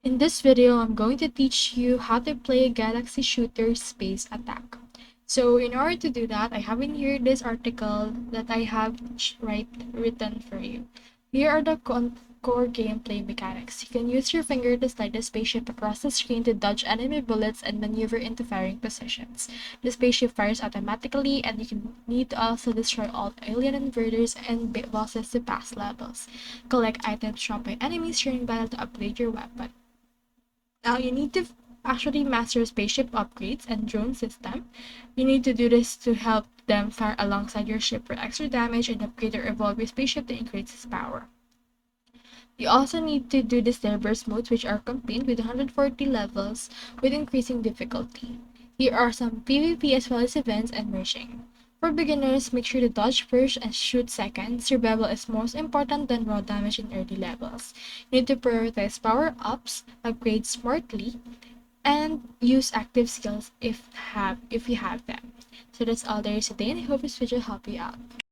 In this video, I'm going to teach you how to play Galaxy Shooter Space Attack. So in order to do that, I have in here this article that I have written for you. Here are the core gameplay mechanics. You can use your finger to slide the spaceship across the screen to dodge enemy bullets and maneuver into firing positions. The spaceship fires automatically, and you can need to also destroy all alien inverters and bosses to pass levels. Collect items dropped by enemies during battle to upgrade your weapon. Now you need to actually master spaceship upgrades and drone system. You need to do this to help them fire alongside your ship for extra damage and upgrade or evolve your spaceship to increase its power. You also need to do the Cerberus modes, which are complete with 140 levels with increasing difficulty. Here are some PvP as well as events and merging. For beginners, make sure to dodge first and shoot second. Survival is most important than raw damage in early levels. You need to prioritize power-ups, upgrade smartly, and use active skills if you have them. So that's all there is today, and I hope this video helped you out.